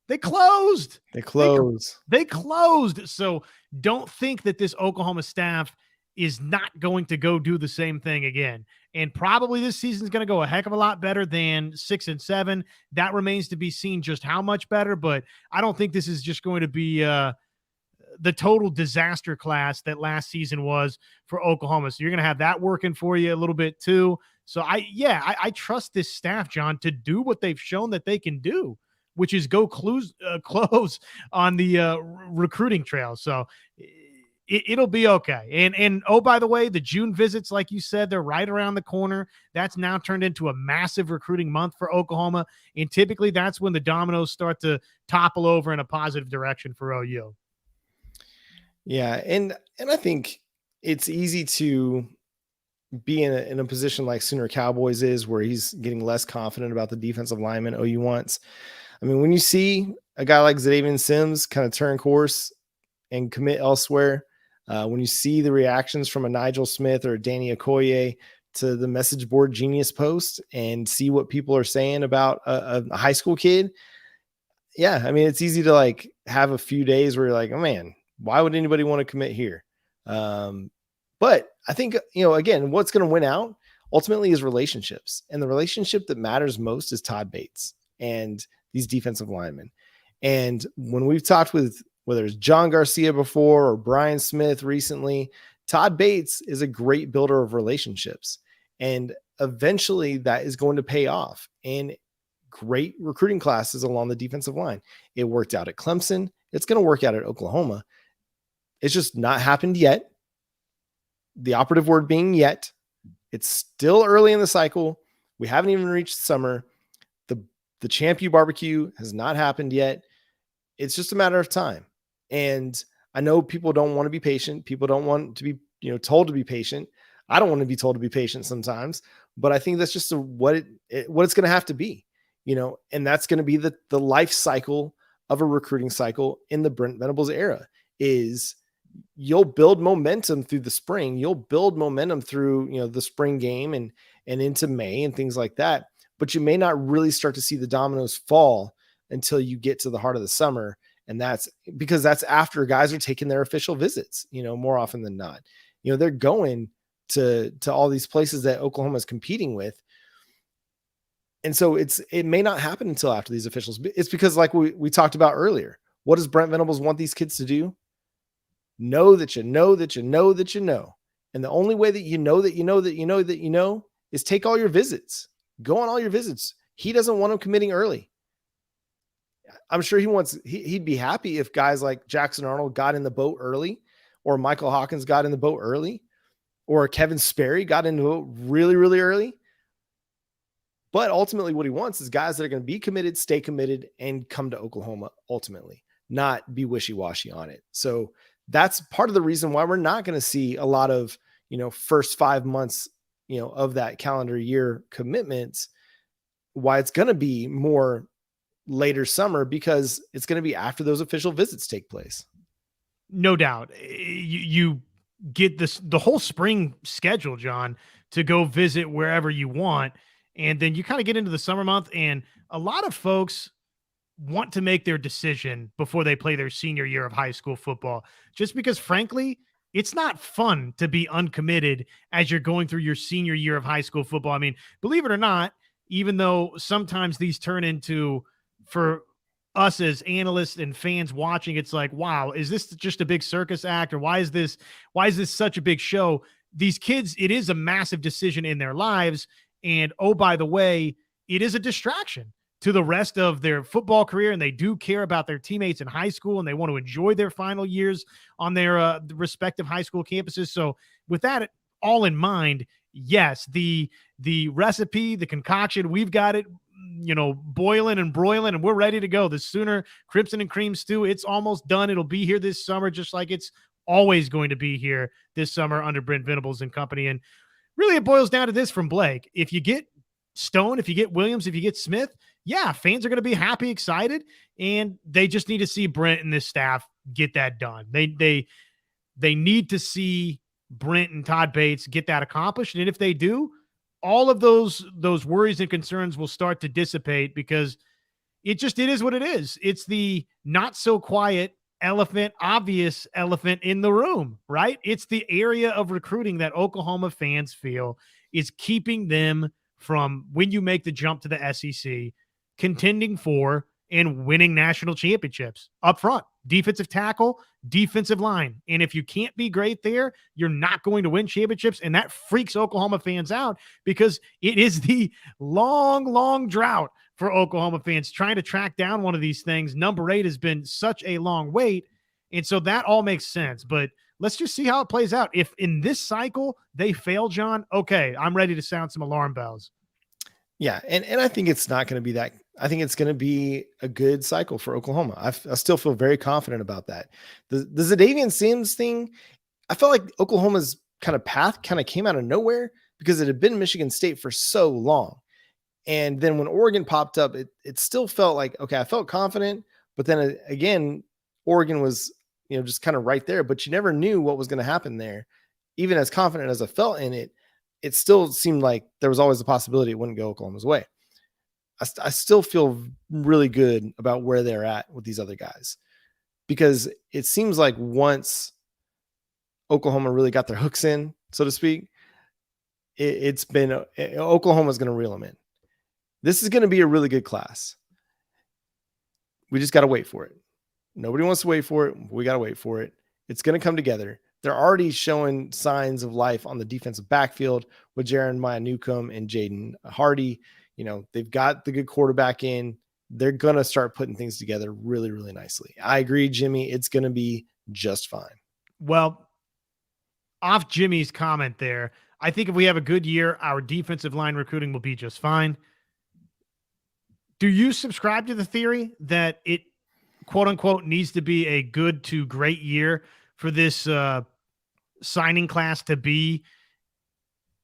They closed. They closed. So don't think that this Oklahoma staff is not going to go do the same thing again. And probably this season is going to go a heck of a lot better than 6 and 7. That remains to be seen just how much better, but I don't think this is just going to be the total disaster class that last season was for Oklahoma. So you're going to have that working for you a little bit too. So I trust this staff, John, to do what they've shown that they can do, which is go close on the recruiting trail. So it'll be okay. And oh, by the way, the June visits, like you said, they're right around the corner. That's now turned into a massive recruiting month for Oklahoma. And typically that's when the dominoes start to topple over in a positive direction for OU. Yeah. And I think it's easy to be in a position like Sooner Cowboys is, where he's getting less confident about the defensive lineman OU wants. I mean, when you see a guy like Xavier Sims kind of turn course and commit elsewhere, when you see the reactions from a Nigel Smith or a Danny Okoye to the message board genius post and see what people are saying about a high school kid. Yeah. I mean, it's easy to like have a few days where you're like, oh man, why would anybody want to commit here? But I think, again, what's going to win out ultimately is relationships. And the relationship that matters most is Todd Bates and these defensive linemen. And when we've talked with, whether it's John Garcia before or Brian Smith recently, Todd Bates is a great builder of relationships. And eventually that is going to pay off in great recruiting classes along the defensive line. It worked out at Clemson. It's going to work out at Oklahoma. It's just not happened yet. The operative word being yet. It's still early in the cycle. We haven't even reached summer. The Champ U barbecue has not happened yet. It's just a matter of time. And I know people don't want to be patient. People don't want to be, told to be patient. I don't want to be told to be patient sometimes, but I think that's just what it's going to have to be, and that's going to be the life cycle of a recruiting cycle in the Brent Venables era. Is you'll build momentum through the spring. You'll build momentum through, the spring game and into May and things like that. But you may not really start to see the dominoes fall until you get to the heart of the summer. And that's because that's after guys are taking their official visits, more often than not. They're going to all these places that Oklahoma is competing with. And so it may not happen until after these officials. It's because, like we talked about earlier, what does Brent Venables want these kids to do? Know that you know that you know that you know. And the only way that you know that you know that you know that you know is take all your visits. Go on all your visits. He doesn't want them committing early. I'm sure he'd be happy if guys like Jackson Arnold got in the boat early, or Michael Hawkins got in the boat early, or Kevin Sperry got into it really, really early. But ultimately what he wants is guys that are going to be committed, stay committed, and come to Oklahoma ultimately, not be wishy-washy on it. So that's part of the reason why we're not going to see a lot of, first 5 months, of that calendar year commitments, why it's going to be more later summer, because it's going to be after those official visits take place. No doubt. You get the whole spring schedule, John, to go visit wherever you want. And then you kind of get into the summer month, and a lot of folks want to make their decision before they play their senior year of high school football, just because, frankly, it's not fun to be uncommitted as you're going through your senior year of high school football. I mean, believe it or not, even though sometimes these turn into, for us as analysts and fans watching, it's like, wow, is this just a big circus act, or why is this such a big show? These kids, it is a massive decision in their lives. And oh, by the way, it is a distraction to the rest of their football career, and they do care about their teammates in high school, and they want to enjoy their final years on their respective high school campuses. So with that all in mind, yes, the recipe, the concoction, we've got it, boiling and broiling, and we're ready to go. The Sooner Crimson and Cream stew, it's almost done. It'll be here this summer, just like it's always going to be here this summer under Brent Venables and company. And really, it boils down to this from Blake. If you get Stone, if you get Williams, if you get Smith, yeah, fans are going to be happy, excited, and they just need to see Brent and this staff get that done. They need to see Brent and Todd Bates get that accomplished. And if they do, all of those worries and concerns will start to dissipate, because it is what it is. It's the not so quiet obvious elephant in the room, right? It's the area of recruiting that Oklahoma fans feel is keeping them from, when you make the jump to the SEC, contending for and winning national championships up front. defensive tackle, defensive line. And if you can't be great there, you're not going to win championships. And that freaks Oklahoma fans out because it is the long drought for Oklahoma fans trying to track down one of these things. Number 8 has been such a long wait. And so that all makes sense. But let's just see how it plays out. If in this cycle they fail, John, okay, I'm ready to sound some alarm bells. Yeah, and I think it's not going to be that. I think it's going to be a good cycle for Oklahoma. I still feel very confident about that. The Zadavian Sims thing, I felt like Oklahoma's kind of path kind of came out of nowhere because it had been Michigan State for so long. And then when Oregon popped up, it still felt like, okay, I felt confident, but then again, Oregon was, just kind of right there, but you never knew what was going to happen there. Even as confident as I felt in it, it still seemed like there was always a possibility it wouldn't go Oklahoma's way. I still feel really good about where they're at with these other guys because it seems like once Oklahoma really got their hooks in, so to speak, it's been Oklahoma's going to reel them in. This is going to be a really good class. We just got to wait for it. Nobody wants to wait for it. We got to wait for it. It's going to come together. They're already showing signs of life on the defensive backfield with Jaron Maya Newcomb and Jaden Hardy. They've got the good quarterback in. They're going to start putting things together really, really nicely. I agree, Jimmy. It's going to be just fine. Well, off Jimmy's comment there, I think if we have a good year, our defensive line recruiting will be just fine. Do you subscribe to the theory that it, quote unquote, needs to be a good to great year for this signing class to be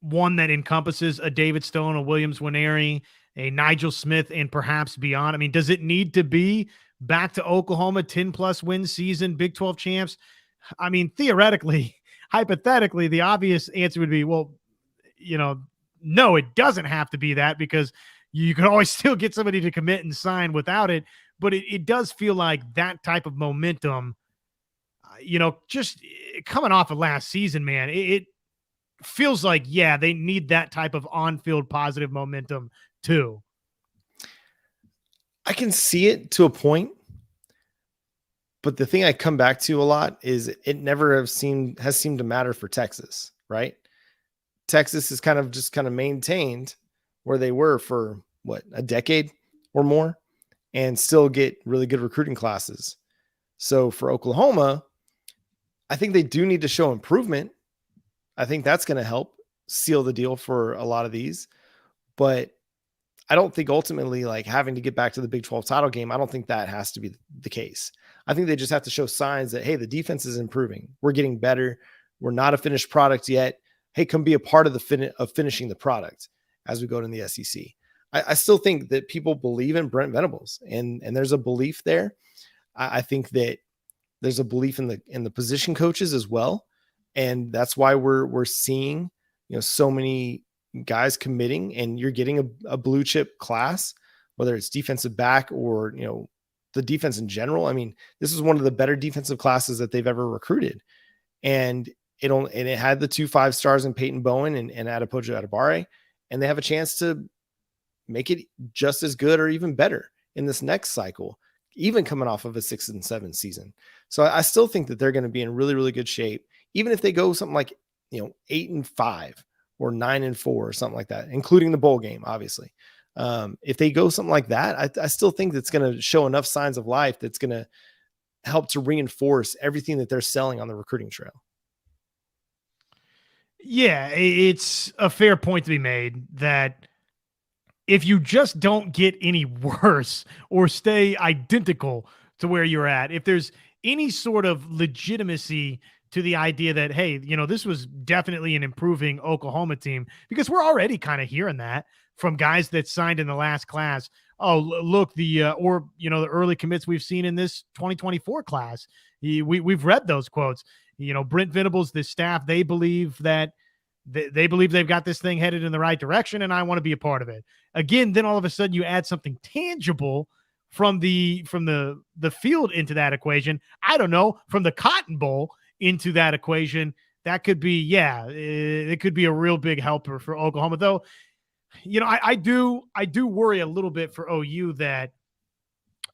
one that encompasses a David Stone, a Williams Nwaneri, a Nigel Smith, and perhaps beyond? I mean, does it need to be back to Oklahoma, 10-plus win season, Big 12 champs? I mean, theoretically, hypothetically, the obvious answer would be, well, no, it doesn't have to be that because you can always still get somebody to commit and sign without it. But it does feel like that type of momentum, just coming off of last season, man, it feels like, yeah, they need that type of on-field positive momentum too. I can see it to a point, but the thing I come back to a lot is it never has seemed to matter for Texas, right? Texas is kind of maintained where they were for a decade or more and still get really good recruiting classes. So for Oklahoma, I think they do need to show improvement. I think that's going to help seal the deal for a lot of these, but I don't think ultimately having to get back to the Big 12 title game, I don't think that has to be the case. I think they just have to show signs that, hey, the defense is improving. We're getting better. We're not a finished product yet. Hey, come be a part of of finishing the product as we go to the SEC. I still think that people believe in Brent Venables and there's a belief there. I think that there's a belief in the position coaches as well. And that's why we're seeing, so many guys committing and you're getting a blue chip class, whether it's defensive back or, the defense in general. I mean, this is one of the better defensive classes that they've ever recruited. And it had the 2 5-stars in Peyton Bowen and Adepoju Adebare, and they have a chance to make it just as good or even better in this next cycle, even coming off of a 6-7 season. So I still think that they're going to be in really, really good shape, even if they go something like, 8-5 or 9-4 or something like that, including the bowl game, obviously. If they go something like that, I still think that's going to show enough signs of life that's going to help to reinforce everything that they're selling on the recruiting trail. Yeah, it's a fair point to be made that if you just don't get any worse or stay identical to where you're at, if there's any sort of legitimacy to the idea that, hey, this was definitely an improving Oklahoma team, because we're already kind of hearing that from guys that signed in the last class. Oh, look, the early commits we've seen in this 2024 class. We've read those quotes. Brent Venables, the staff, they believe that they believe they've got this thing headed in the right direction, and I want to be a part of it. Again, then all of a sudden you add something tangible from the field into that equation. I don't know, from the Cotton Bowl into that equation. That could be, it could be a real big helper for Oklahoma. Though, I do worry a little bit for OU that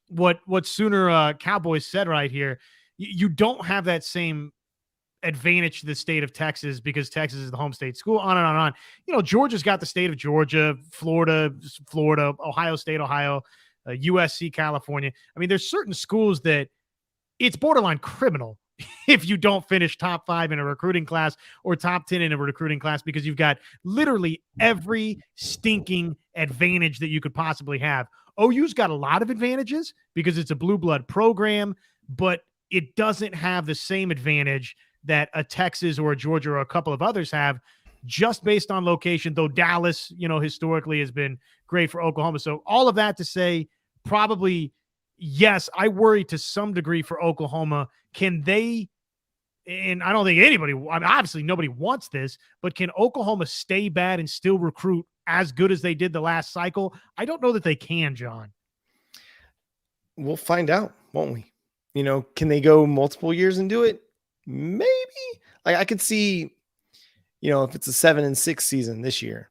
what Sooner Cowboys said right here. You don't have that same advantage to the state of Texas because Texas is the home state school, on and on and on. You know, Georgia's got the state of Georgia, Florida, Ohio State, Ohio, USC, California. I mean, there's certain schools that it's borderline criminal if you don't finish top 5 in a recruiting class or top 10 in a recruiting class, because you've got literally every stinking advantage that you could possibly have. OU's got a lot of advantages because it's a blue blood program, but it doesn't have the same advantage that a Texas or a Georgia or a couple of others have just based on location, though Dallas, you know, historically has been great for Oklahoma. So all of that to say, probably, yes, I worry to some degree for Oklahoma. Can they, and I don't think anybody, I mean, obviously nobody wants this, but can Oklahoma stay bad and still recruit as good as they did the last cycle? I don't know that they can, John. We'll find out, won't we? You know, can they go multiple years and do it? Maybe. Like, I could see, you know, if it's a 7-6 season this year,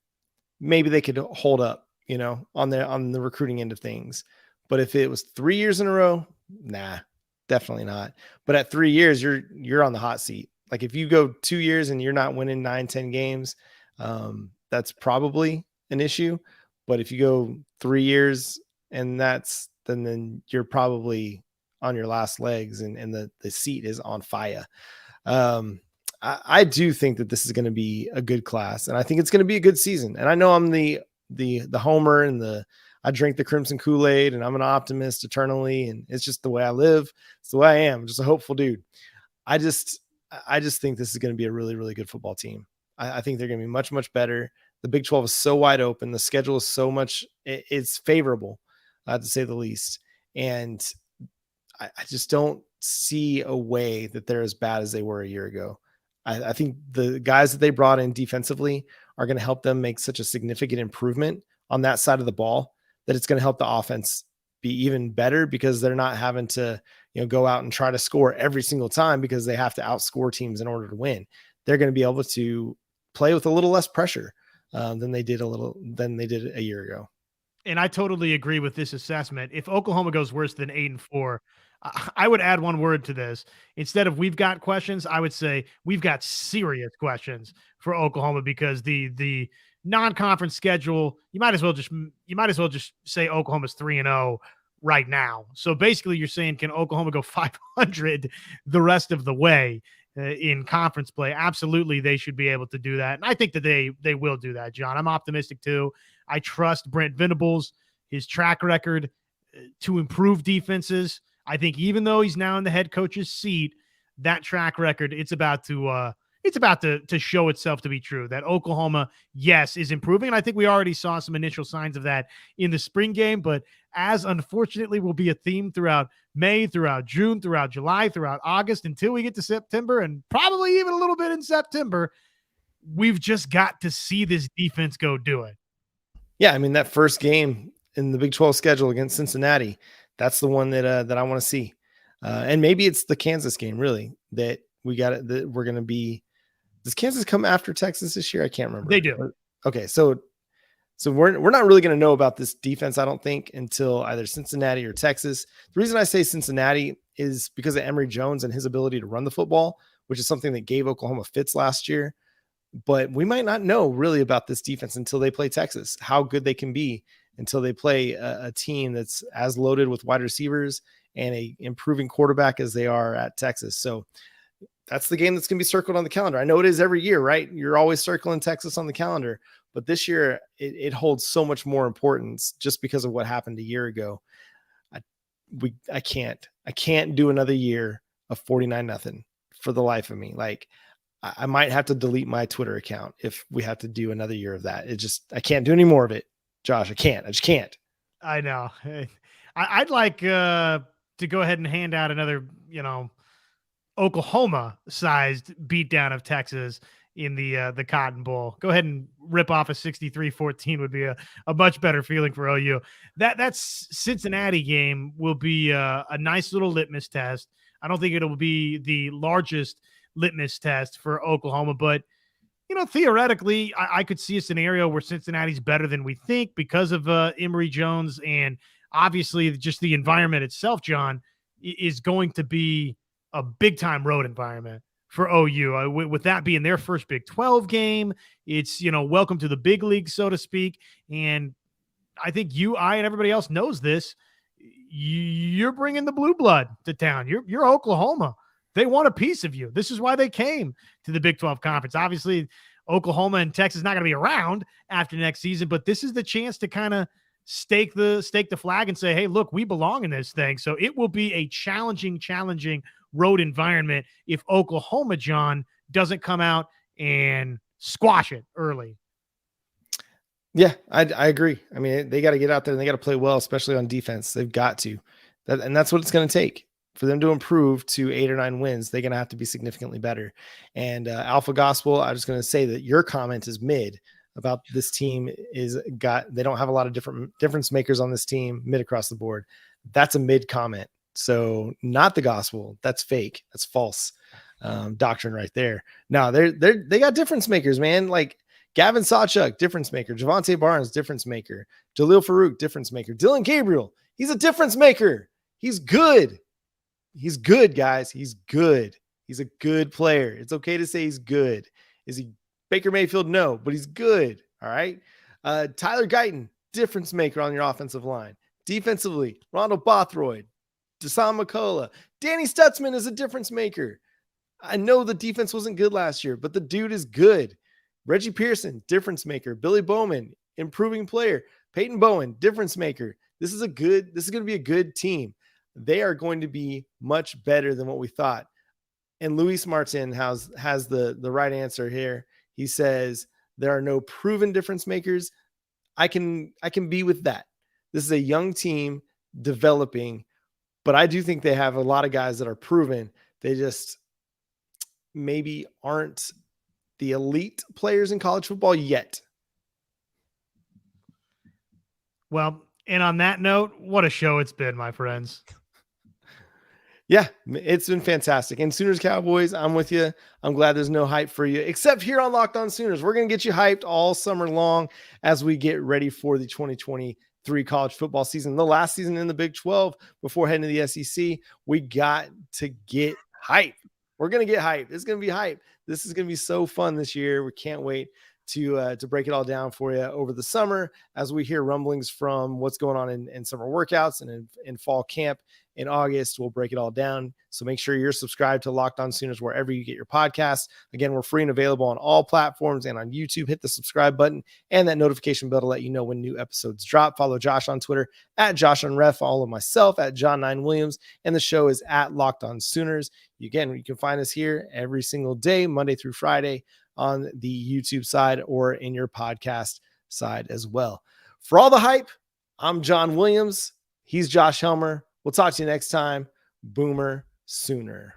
maybe they could hold up, you know, on the recruiting end of things. But if it was 3 years in a row, nah, definitely not. But at 3 years, you're on the hot seat. Like, if you go 2 years and you're not winning 9-10 games, that's probably an issue. But if you go 3 years and then you're probably on your last legs and the seat is on fire. I do think that this is going to be a good class, and I think it's going to be a good season. And I know I'm the homer and I drink the crimson Kool-Aid, and I'm an optimist eternally. And it's just the way I live. It's the way I am. I'm just a hopeful dude. I just think this is going to be a really, really good football team. I think they're going to be much, much better. The Big 12 is so wide open. The schedule is so much, it's favorable, to say the least. And I just don't see a way that they're as bad as they were a year ago. I think the guys that they brought in defensively are going to help them make such a significant improvement on that side of the ball that it's going to help the offense be even better, because they're not having to, you know, go out and try to score every single time because they have to outscore teams in order to win. They're going to be able to play with a little less pressure than they did a year ago. And I totally agree with this assessment. If Oklahoma goes worse than 8-4, I would add one word to this. Instead of we've got questions, I would say we've got serious questions for Oklahoma, because the non-conference schedule, you might as well just say Oklahoma's 3-0 right now. So basically you're saying, can Oklahoma go 500 the rest of the way in conference play? Absolutely, they should be able to do that. And I think that they will do that, John. I'm optimistic too. I trust Brent Venables, his track record to improve defenses. I think even though he's now in the head coach's seat, that track record, it's about to show itself to be true. That Oklahoma, yes, is improving. And I think we already saw some initial signs of that in the spring game, but as unfortunately will be a theme throughout May, throughout June, throughout July, throughout August, until we get to September, and probably even a little bit in September, we've just got to see this defense go do it. Yeah. I mean, that first game in the Big 12 schedule against Cincinnati, that's the one that I want to see. And maybe it's the Kansas game, really, that we got it, that we're going to be. Does Kansas come after Texas this year? I can't remember. They do. Okay. So we're not really going to know about this defense, I don't think, until either Cincinnati or Texas. The reason I say Cincinnati is because of Emory Jones and his ability to run the football, which is something that gave Oklahoma fits last year. But we might not know really about this defense until they play Texas, how good they can be, until they play a team that's as loaded with wide receivers and a improving quarterback as they are at Texas. So that's the game that's going to be circled on the calendar. I know it is every year, right? You're always circling Texas on the calendar, but this year it holds so much more importance just because of what happened a year ago. I can't do another year of 49-0 for the life of me. Like, I might have to delete my Twitter account if we have to do another year of that. I can't do any more of it. Josh, I just can't. I know. I'd like to go ahead and hand out another, Oklahoma-sized beatdown of Texas in the Cotton Bowl. Go ahead and rip off a 63-14 would be a much better feeling for OU. That Cincinnati game will be a nice little litmus test. I don't think it'll be the largest litmus test for Oklahoma, but theoretically, I could see a scenario where Cincinnati's better than we think because of Emory Jones, and obviously just the environment itself, John, is going to be a big time road environment for OU. With that being their first Big 12 game, it's, welcome to the big league, so to speak. And I think I, and everybody else knows this. You're bringing the blue blood to town. You're Oklahoma. They want a piece of you. This is why they came to the Big 12 conference. Obviously, Oklahoma and Texas not going to be around after next season, but this is the chance to kind of stake the flag and say, hey, look, we belong in this thing. So it will be a challenging road environment if Oklahoma, John, doesn't come out and squash it early. Yeah, I agree. I mean, they got to get out there and they got to play well, especially on defense. They've got to. And that's what it's going to take. For them to improve to 8 or 9 wins, they're going to have to be significantly better. And Alpha Gospel, I'm just going to say that your comment is mid about this team they don't have a lot of difference makers on this team mid across the board. That's a mid comment. So not the gospel. That's fake. That's false doctrine right there. No, they got difference makers, man. Like Gavin Sawchuk, difference maker. Javante Barnes, difference maker. Jaleel Farouk, difference maker. Dylan Gabriel, he's a difference maker. He's good. He's good, guys. He's good. He's a good player. It's okay to say he's good. Is he Baker Mayfield? No, but he's good. All right. Tyler Guyton, difference maker on your offensive line. Defensively, Ronald Bothroyd, Dasan McCullough. Danny Stutzman is a difference maker. I know the defense wasn't good last year, but the dude is good. Reggie Pearson, difference maker. Billy Bowman, improving player. Peyton Bowen, difference maker. This is going to be a good team. They are going to be much better than what we thought. And Luis Martin has the right answer here. He says there are no proven difference makers. I can be with that. This is a young team developing, but I do think they have a lot of guys that are proven. They just maybe aren't the elite players in college football yet. Well, and on that note, what a show it's been, my friends. Yeah, it's been fantastic. And Sooners Cowboys, I'm with you. I'm glad there's no hype for you, except here on Locked On Sooners. We're going to get you hyped all summer long as we get ready for the 2023 college football season, the last season in the Big 12 before heading to the SEC. We got to get hype. We're going to get hype. It's going to be hype. This is going to be so fun this year. We can't wait to break it all down for you over the summer as we hear rumblings from what's going on in summer workouts and in fall camp in August. We'll break it all down. So make sure you're subscribed to Locked On Sooners wherever you get your podcasts. Again, we're free and available on all platforms and on YouTube. Hit the subscribe button and that notification bell to let you know when new episodes drop. Follow Josh on Twitter at JoshOnRef. Follow myself at John9Williams. And the show is at Locked On Sooners. You can find us here every single day, Monday through Friday, on the YouTube side or in your podcast side as well. For all the hype, I'm John Williams. He's Josh Helmer. We'll talk to you next time. Boomer Sooner.